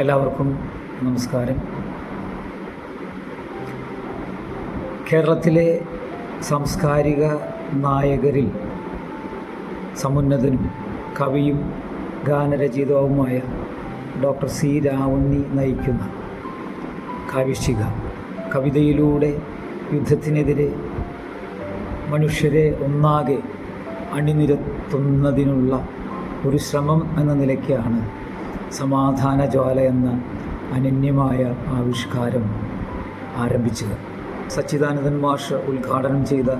എല്ലാവർക്കും നമസ്കാരം. കേരളത്തിലെ സാംസ്കാരിക നായകരിൽ സമുന്നതനും കവിയും ഗാനരചയിതാവുമായ ഡോക്ടർ സി രാവുണ്ണി നയിക്കുന്ന കാവ്യശിഖ കവിതയിലൂടെ യുദ്ധത്തിനെതിരെ മനുഷ്യരെ ഒന്നാകെ അണിനിരത്തുന്നതിനുള്ള ഒരു ശ്രമം എന്ന നിലയ്ക്കാണ് സമാധാന ജ്വാല എന്ന അനന്യമായ ആവിഷ്കാരം ആരംഭിച്ചത്. സച്ചിദാനന്ദൻ മാഷ് ഉദ്ഘാടനം ചെയ്ത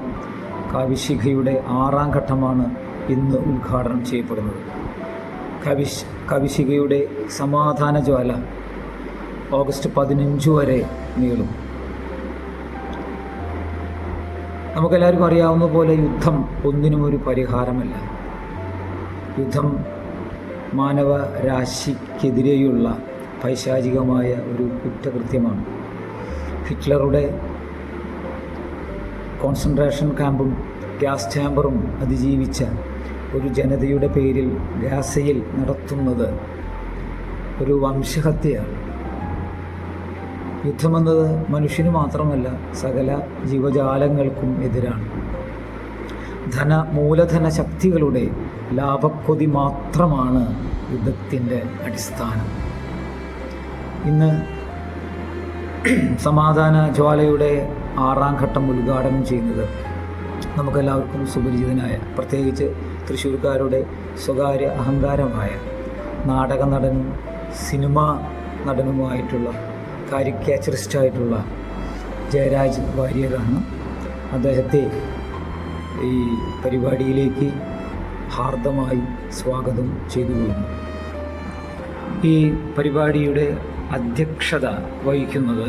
കാവ്യശിഖയുടെ 6ാം ഘട്ടമാണ് ഇന്ന് ഉദ്ഘാടനം ചെയ്യപ്പെടുന്നത്. കാവ്യശിഖയുടെ സമാധാന ജ്വാല ഓഗസ്റ്റ് 15 വരെ നീളും. നമുക്കെല്ലാവർക്കും അറിയാവുന്ന പോലെ യുദ്ധം ഒന്നിനും ഒരു പരിഹാരമല്ല. യുദ്ധം മാനവരാശിക്കെതിരെയുള്ള പൈശാചികമായ ഒരു കുറ്റകൃത്യമാണ്. ഹിറ്റ്ലറുടെ കോൺസെൻട്രേഷൻ ക്യാമ്പും ഗ്യാസ് ചാമ്പറും അതിജീവിച്ച ഒരു ജനതയുടെ പേരിൽ ഗാസയിൽ നടത്തുന്നത് ഒരു വംശഹത്യയാണ്. യുദ്ധമെന്നത് മനുഷ്യന് മാത്രമല്ല സകല ജീവജാലങ്ങൾക്കും എതിരാണ്. മൂലധന ശക്തികളുടെ ലാഭക്കൊതി മാത്രമാണ് യുദ്ധത്തിൻ്റെ അടിസ്ഥാനം. ഇന്ന് സമാധാന ജ്വാലയുടെ 6ാം ഘട്ടം ഉദ്ഘാടനം ചെയ്യുന്നത് നമുക്കെല്ലാവർക്കും സുപരിചിതനായ, പ്രത്യേകിച്ച് തൃശ്ശൂർക്കാരുടെ സ്വകാര്യ അഹങ്കാരമായ നാടക നടനും സിനിമാ നടനുമായിട്ടുള്ള കാരിക്കേച്ചറിസ്റ്റായിട്ടുള്ള ജയരാജ് വാര്യരാണ്. അദ്ദേഹത്തെ ഈ പരിപാടിയിലേക്ക് ഹാർദമായി സ്വാഗതം ചെയ്തുകൊള്ളുന്നു. ഈ പരിപാടിയുടെ അധ്യക്ഷത വഹിക്കുന്നത്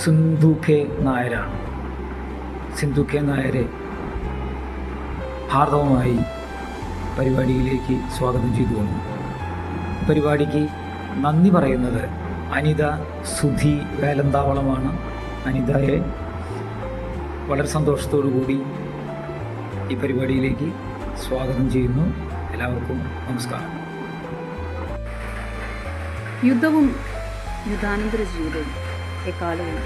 സിന്ധു കെ നായരാണ്. സിന്ധു കെ നായരെ ഹാർദവമായി പരിപാടിയിലേക്ക് സ്വാഗതം ചെയ്തുകൊള്ളുന്നു. പരിപാടിക്ക് നന്ദി പറയുന്നത് അനിത സുധി വേലന്താവളമാണ്. അനിതയെ വളരെ സന്തോഷത്തോടു കൂടി ഈ പരിപാടിയിലേക്ക് സ്വാഗതം ചെയ്യുന്നു. എല്ലാവർക്കും നമസ്കാരം. യുദ്ധവും യുദ്ധാനന്തര ജീവിതവും എക്കാലവും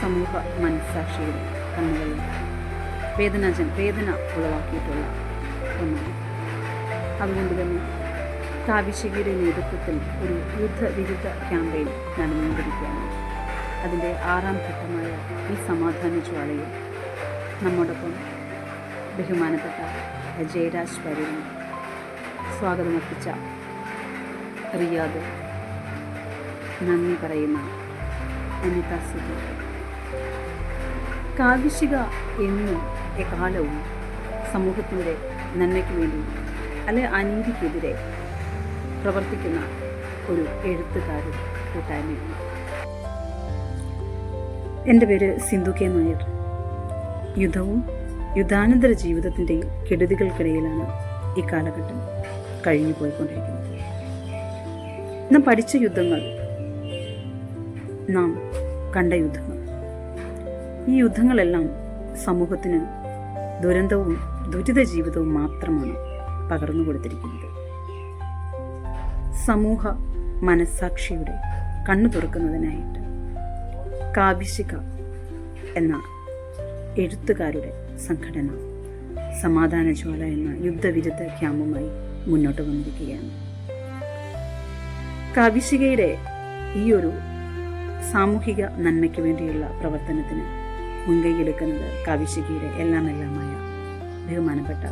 സമൂഹ മനസ്സാക്ഷിയുടെ കണ്ണുകളിൽ വേദന ഉളവാക്കിയിട്ടുള്ള ഒന്നാണ്. അതുകൊണ്ട് തന്നെ കാവ്യശിഖയുടെ നേതൃത്വത്തിൽ ഒരു യുദ്ധവിരുദ്ധ ക്യാമ്പയിൻ നടന്നുകൊണ്ടിരിക്കുകയാണ്. അതിൻ്റെ 6ാം ഘട്ടമായ ഈ സമാധാന ജ്വാലയിൽ നമ്മോടൊപ്പം ബഹുമാനപ്പെട്ട ജയരാജ് വാര്യരും സ്വാഗതമർപ്പിച്ച റിയാദ്, നന്ദി പറയുന്ന അനിത സുധി. കാവ്യശിഖ എന്നും എക്കാലവും സമൂഹത്തിൻ്റെ നന്മയ്ക്ക് വേണ്ടി അല്ലെ അനീതിക്കെതിരെ പ്രവർത്തിക്കുന്ന ഒരു എഴുത്തുകാരും കൂട്ടായ്മയാണ്. എൻ്റെ പേര് സിന്ധു കെ നായർ. യുദ്ധവും യുദ്ധാനന്തര ജീവിതത്തിൻ്റെ കെടുതികൾക്കിടയിലാണ് ഈ കാലഘട്ടം കഴിഞ്ഞു പോയിക്കൊണ്ടിരിക്കുന്നത്. നാം പഠിച്ച യുദ്ധങ്ങൾ, നാം കണ്ട യുദ്ധങ്ങൾ, ഈ യുദ്ധങ്ങളെല്ലാം സമൂഹത്തിന് ദുരന്തവും ദുരിത ജീവിതവും മാത്രമാണ് പകർന്നു കൊടുത്തിരിക്കുന്നത്. സമൂഹ മനസ്സാക്ഷിയുടെ കണ്ണു തുറക്കുന്നതിനായിട്ട് കാവ്യശിഖ എന്ന എഴുത്തുകാരുടെ സംഘടന സമാധാന ജ്വാല എന്ന യുദ്ധവിരുദ്ധ ക്യാമ്പുമായി മുന്നോട്ട് വന്നിരിക്കുകയാണ്. കാവ്യശിഖയുടെ ഈ ഒരു സാമൂഹിക നന്മയ്ക്ക് വേണ്ടിയുള്ള പ്രവർത്തനത്തിന് മുൻകൈയെടുക്കുന്നത് കാവ്യശിഖയുടെ എല്ലാമായ ബഹുമാനപ്പെട്ട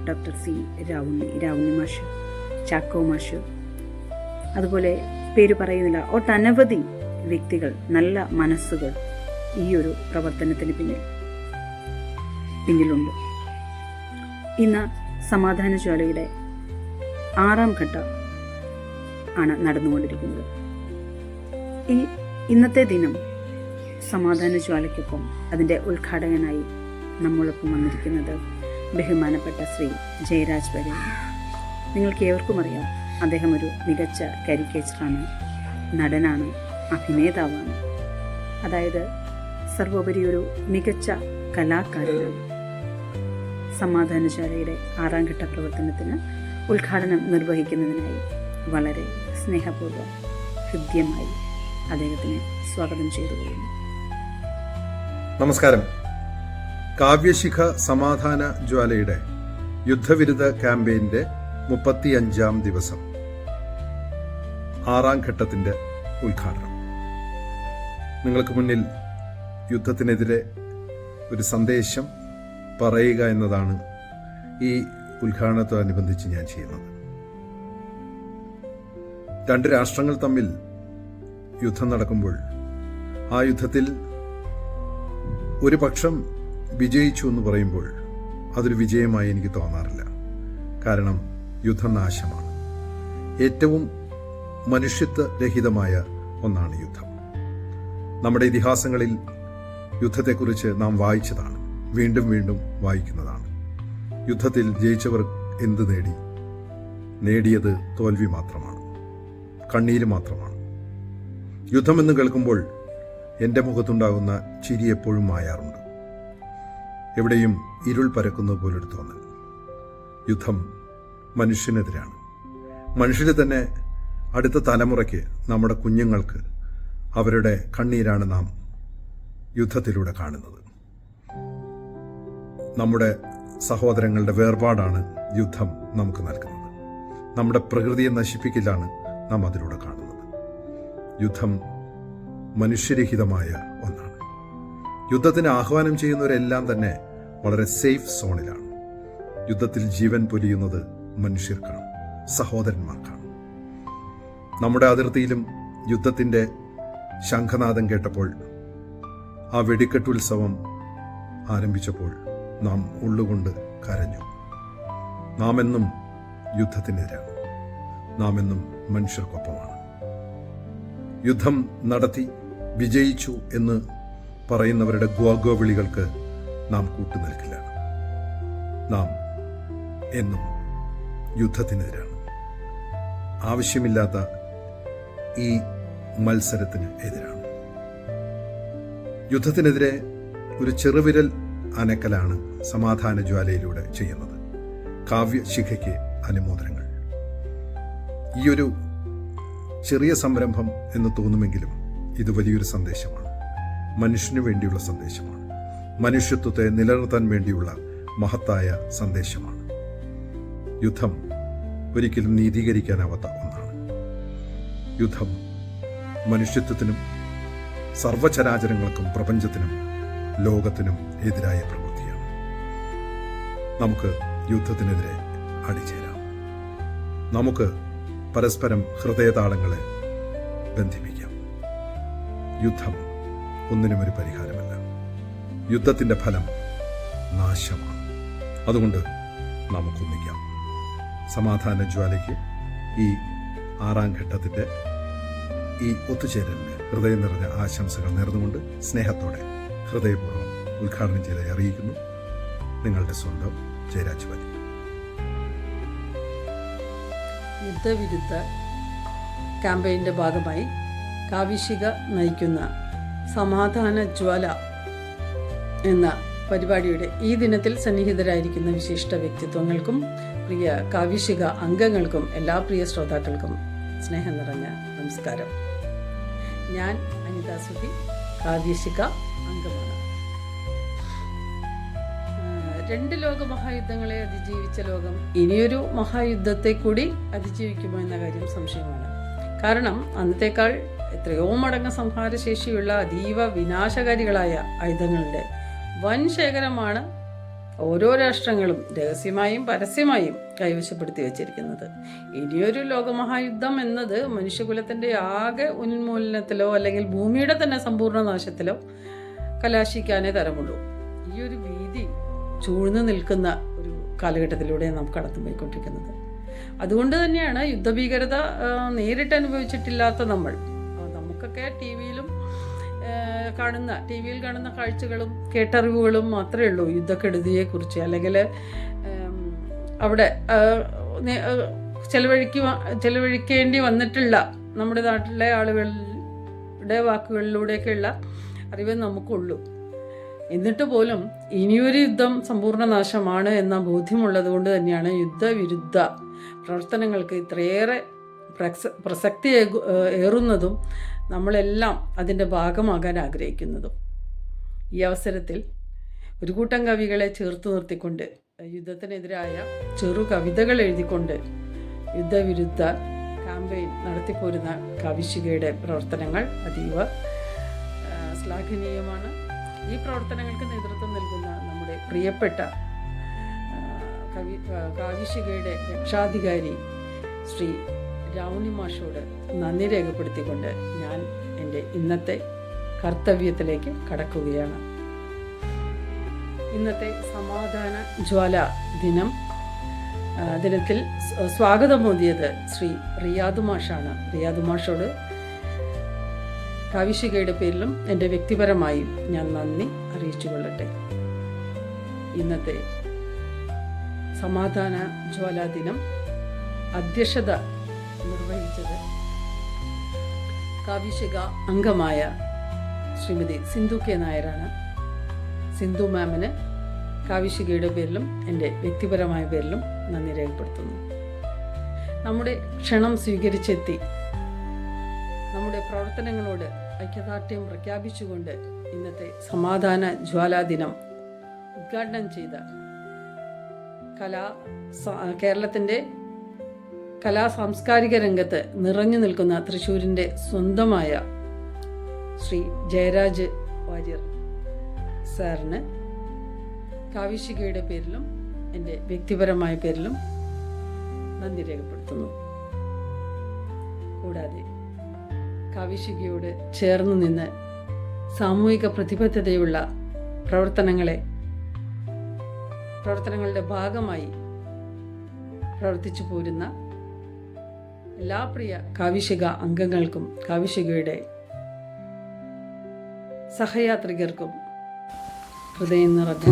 ഡോക്ടർ സി രാവുണ്ണി മാഷ്, ചാക്കോ മാഷ്, അതുപോലെ പേര് പറയുന്നില്ല ഒട്ടനവധി വ്യക്തികൾ, നല്ല മനസ്സുകൾ ഈ ഒരു പ്രവർത്തനത്തിന് പിന്നിലുണ്ട്. ഇന്ന് സമാധാന ജ്വാലയുടെ 6ാം ഘട്ടം ആണ് നടന്നുകൊണ്ടിരിക്കുന്നത്. ഇന്നത്തെ ദിനം സമാധാന ജ്വാലയ്ക്കൊപ്പം അതിൻ്റെ ഉദ്ഘാടകനായി നമ്മളൊപ്പം വന്നിരിക്കുന്നത് ബഹുമാനപ്പെട്ട ശ്രീ ജയരാജ് വാര്യർ. നിങ്ങൾക്ക് ഏവർക്കും അറിയാം, അദ്ദേഹം ഒരു മികച്ച കാരിക്കേച്ചറാണ്, നടനാണ്, അഭിനേതാവാണ്. അതായത് സർവോപരി ഒരു മികച്ച കലാകാരനാണ്. സമാധാനശാലയുടെ 6ാം ഘട്ട പ്രവർത്തനത്തിന് ഉദ്ഘാടനം നിർവഹിക്കുന്നതിനായി വളരെ സ്നേഹപൂർവ്വം ഹൃദ്യമായി അദ്ദേഹത്തിനെ സ്വാഗതം ചെയ്തുകൊള്ളുന്നു. നമസ്കാരം. കാവ്യശിഖ സമാധാന ജ്വാലയുടെ യുദ്ധവിരുദ്ധ ക്യാമ്പയിൻ്റെ 35ാം ദിവസം 6ാം ഘട്ടത്തിൻ്റെ ഉദ്ഘാടനം. നിങ്ങൾക്ക് മുന്നിൽ യുദ്ധത്തിനെതിരെ ഒരു സന്ദേശം പറയുക എന്നതാണ് ഈ ഉദ്ഘാടനത്തോടനുബന്ധിച്ച് ഞാൻ ചെയ്യുന്നത്. 2 രാഷ്ട്രങ്ങൾ തമ്മിൽ യുദ്ധം നടക്കുമ്പോൾ ആ യുദ്ധത്തിൽ ഒരു പക്ഷം വിജയിച്ചു എന്ന് പറയുമ്പോൾ അതൊരു വിജയമായി എനിക്ക് തോന്നാറില്ല. കാരണം യുദ്ധം നാശമാണ്. ഏറ്റവും മനുഷ്യത്വരഹിതമായ ഒന്നാണ് യുദ്ധം. നമ്മുടെ ഇതിഹാസങ്ങളിൽ യുദ്ധത്തെക്കുറിച്ച് നാം വായിച്ചതാണ്, വീണ്ടും വീണ്ടും വായിക്കുന്നതാണ്. യുദ്ധത്തിൽ ജയിച്ചവർ എന്ത് നേടി? നേടിയത് തോൽവി മാത്രമാണ്, കണ്ണീര് മാത്രമാണ്. യുദ്ധമെന്ന് കേൾക്കുമ്പോൾ എൻ്റെ മുഖത്തുണ്ടാകുന്ന ചിരി എപ്പോഴും മായാറുണ്ട്. എവിടെയും ഇരുൾ പരക്കുന്നത് പോലൊരു തോന്നൽ. യുദ്ധം മനുഷ്യനെതിരാണ്. മനുഷ്യന് തന്നെ അടുത്ത തലമുറയ്ക്ക്, നമ്മുടെ കുഞ്ഞുങ്ങൾക്ക് അവരുടെ കണ്ണീരാണ് നാം യുദ്ധത്തിലൂടെ കാണുന്നത്. നമ്മുടെ സഹോദരങ്ങളുടെ വേർപാടാണ് യുദ്ധം നമുക്ക് നൽകുന്നത്. നമ്മുടെ പ്രകൃതിയെ നശിപ്പിക്കലാണ് നാം അതിലൂടെ കാണുന്നത്. യുദ്ധം മനുഷ്യരഹിതമായ ഒന്നാണ്. യുദ്ധത്തിന് ആഹ്വാനം ചെയ്യുന്നവരെല്ലാം തന്നെ വളരെ സേഫ് സോണിലാണ്. യുദ്ധത്തിൽ ജീവൻ പൊലിയുന്നത് മനുഷ്യർക്കാണ്, സഹോദരന്മാർക്കാണ്. നമ്മുടെ അതിർത്തിയിലും യുദ്ധത്തിൻ്റെ ശംഖനാദം കേട്ടപ്പോൾ, ആ വെടിക്കെട്ടുത്സവം ആരംഭിച്ചപ്പോൾ നാം ഉള്ളുകൊണ്ട് കരഞ്ഞു. നാം എന്നും യുദ്ധത്തിനെതിരാണ്. നാം എന്നും മനുഷ്യർക്കൊപ്പമാണ്. യുദ്ധം നടത്തി വിജയിച്ചു എന്ന് പറയുന്നവരുടെ ഗ്വാഗ്വവിളികൾക്ക് നാം കൂട്ടുനിൽക്കില്ല. നാം എന്നും യുദ്ധത്തിനെതിരാണ്. ആവശ്യമില്ലാത്ത ഈ മത്സരത്തിന് എതിരാണ്. യുദ്ധത്തിനെതിരെ ഒരു ചെറുവിരൽ അനക്കലാണ് സമാധാന ജ്വാലയിലൂടെ ചെയ്യുന്നത്. കാവ്യശിഖയ്ക്ക് അനുമോദനങ്ങൾ. ഈയൊരു ചെറിയ സംരംഭം എന്ന് തോന്നുമെങ്കിലും ഇത് വലിയൊരു സന്ദേശമാണ്. മനുഷ്യന് വേണ്ടിയുള്ള സന്ദേശമാണ്. മനുഷ്യത്വത്തെ നിലനിർത്താൻ വേണ്ടിയുള്ള മഹത്തായ സന്ദേശമാണ്. യുദ്ധം ഒരിക്കലും നീതീകരിക്കാനാവാത്ത ഒന്നാണ്. യുദ്ധം മനുഷ്യത്വത്തിനും സർവചരാചരങ്ങൾക്കും പ്രപഞ്ചത്തിനും ലോകത്തിനും എതിരായ പ്രവൃത്തിയാണ്. നമുക്ക് യുദ്ധത്തിനെതിരെ അണിചേരാം. നമുക്ക് പരസ്പരം ഹൃദയതാളങ്ങളെ ബന്ധിപ്പിക്കാം. യുദ്ധം ഒന്നിനും ഒരു പരിഹാരമല്ല. യുദ്ധത്തിൻ്റെ ഫലം നാശമാണ്. അതുകൊണ്ട് നമുക്കൊന്നിക്കാം. സമാധാന ജ്വാലയ്ക്ക് ഈ 6ാം ഘട്ടത്തിൻ്റെ ഈ ഒത്തുചേരലിന് ഹൃദയം നിറഞ്ഞ ആശംസകൾ നേർന്നുകൊണ്ട് സ്നേഹത്തോടെ ഹൃദയപൂർവ്വം ഉദ്ഘാടനം ചെയ്തായി അറിയിക്കുന്നു. നിങ്ങളുടെ സ്വന്തം ജയരാജ് വലി. യുദ്ധവിരുദ്ധ ക്യാമ്പയിൻ്റെ ഭാഗമായി കാവ്യശിഖ നയിക്കുന്ന സമാധാന ജ്വാല എന്ന പരിപാടിയുടെ ഈ ദിനത്തിൽ സന്നിഹിതരായിരിക്കുന്ന വിശിഷ്ട വ്യക്തിത്വങ്ങൾക്കും പ്രിയ കാവ്യശിഖ അംഗങ്ങൾക്കും എല്ലാ പ്രിയ ശ്രോതാക്കൾക്കും സ്നേഹം നിറഞ്ഞ നമസ്കാരം. ഞാൻ അനിത സുധി, കാവ്യശിഖ അംഗമാണ്. 2 ലോകമഹായുദ്ധങ്ങളെ അതിജീവിച്ച ലോകം ഇനിയൊരു മഹായുദ്ധത്തെ കൂടി അതിജീവിക്കുമോ എന്ന കാര്യം സംശയമാണ്. കാരണം അന്നത്തേക്കാൾ എത്രയോ മടങ്ങ് സംഹാരശേഷിയുള്ള അതീവ വിനാശകാരികളായ ആയുധങ്ങളുടെ വൻ ശേഖരമാണ് ഓരോ രാഷ്ട്രങ്ങളും രഹസ്യമായും പരസ്യമായും കൈവശപ്പെടുത്തി വച്ചിരിക്കുന്നത്. ഇനിയൊരു ലോകമഹായുദ്ധം എന്നത് മനുഷ്യകുലത്തിൻ്റെ ആകെ ഉന്മൂലനത്തിലോ അല്ലെങ്കിൽ ഭൂമിയുടെ തന്നെ സമ്പൂർണ്ണ നാശത്തിലോ കലാശിക്കാനേ തരമുള്ളൂ. ഈ ഒരു ഭീതി ചൂഴ്ന്നു നിൽക്കുന്ന ഒരു കാലഘട്ടത്തിലൂടെ നാം കടന്നുപോയിക്കൊണ്ടിരിക്കുന്നത്. അതുകൊണ്ട് തന്നെയാണ് യുദ്ധഭീകരത നേരിട്ട് അനുഭവിച്ചിട്ടില്ലാത്ത നമുക്കൊക്കെ ടി വിയിൽ കാണുന്ന കാഴ്ചകളും കേട്ടറിവുകളും മാത്രമേ ഉള്ളൂ യുദ്ധക്കെടുതിയെക്കുറിച്ച്. അല്ലെങ്കിൽ അവിടെ ചെലവഴിക്കേണ്ടി വന്നിട്ടുള്ള നമ്മുടെ നാട്ടിലെ ആളുകളുടെ വാക്കുകളിലൂടെയൊക്കെയുള്ള അറിവ് നമുക്കുള്ളൂ. എന്നിട്ട് പോലും ഇനിയൊരു യുദ്ധം സമ്പൂർണ്ണ നാശമാണ് എന്ന ബോധ്യമുള്ളത് കൊണ്ട് തന്നെയാണ് യുദ്ധവിരുദ്ധ പ്രവർത്തനങ്ങൾക്ക് ഇത്രയേറെ പ്രസക്തി ഏറുന്നതും നമ്മളെല്ലാം അതിൻ്റെ ഭാഗമാകാൻ ആഗ്രഹിക്കുന്നതും. ഈ അവസരത്തിൽ ഒരു കൂട്ടം കവികളെ ചേർത്ത് നിർത്തിക്കൊണ്ട് യുദ്ധത്തിനെതിരായ ചെറു കവിതകൾ എഴുതിക്കൊണ്ട് യുദ്ധവിരുദ്ധ ക്യാമ്പയിൻ നടത്തിപ്പോരുന്ന കാവിശികയുടെ പ്രവർത്തനങ്ങൾ അതീവ ശ്ലാഘനീയമാണ്. ഈ പ്രവർത്തനങ്ങൾക്ക് നേതൃത്വം നൽകുന്ന നമ്മുടെ പ്രിയപ്പെട്ട കാവിശികയുടെ രക്ഷാധികാരി ശ്രീ രാവുണ്ണി മാഷോട് നന്ദി രേഖപ്പെടുത്തിക്കൊണ്ട് ഞാൻ എൻ്റെ ഇന്നത്തെ കർത്തവ്യത്തിലേക്ക് കടക്കുകയാണ്. ഇന്നത്തെ സമാധാന ജ്വാല ദിനത്തിൽ സ്വാഗതം മോദിയത് ശ്രീ റിയാദ് മാഷാണ്. റിയാദ് മാഷോട് കാവിശികയുടെ പേരിലും എൻ്റെ വ്യക്തിപരമായും ഞാൻ നന്ദി അറിയിച്ചു കൊള്ളട്ടെ. ഇന്നത്തെ സമാധാന ജ്വാല ദിനം അധ്യക്ഷത നിർവഹിച്ചത് കാവിശിക അംഗമായ ശ്രീമതി സിന്ധു കെ നായരാണ്. സിന്ധു മാമിന് കാവിശികയുടെ പേരിലും എൻ്റെ വ്യക്തിപരമായ പേരിലും നന്ദി രേഖപ്പെടുത്തുന്നു. നമ്മുടെ ക്ഷണം സ്വീകരിച്ചെത്തി നമ്മുടെ പ്രവർത്തനങ്ങളോട് ഐക്യദാർഢ്യം പ്രഖ്യാപിച്ചുകൊണ്ട് ഇന്നത്തെ സമാധാന ജ്വാലാ ദിനം ഉദ്ഘാടനം ചെയ്ത കേരളത്തിൻ്റെ സാംസ്കാരിക രംഗത്ത് നിറഞ്ഞു നിൽക്കുന്ന തൃശ്ശൂരിൻ്റെ സ്വന്തമായ ശ്രീ ജയരാജ് വാര്യർ സാറിന് കാവിശികയുടെ പേരിലും എൻ്റെ വ്യക്തിപരമായ പേരിലും നന്ദി രേഖപ്പെടുത്തുന്നു. കൂടാതെ കാവിശികയോട് ചേർന്ന് നിന്ന് സാമൂഹിക പ്രതിബദ്ധതയുള്ള പ്രവർത്തനങ്ങളുടെ ഭാഗമായി പ്രവർത്തിച്ചു പോരുന്ന എല്ലാ പ്രിയ കാവിശിക അംഗങ്ങൾക്കും കാവിശികയുടെ സഹയാത്രികർക്കും ഹൃദയം നിറഞ്ഞ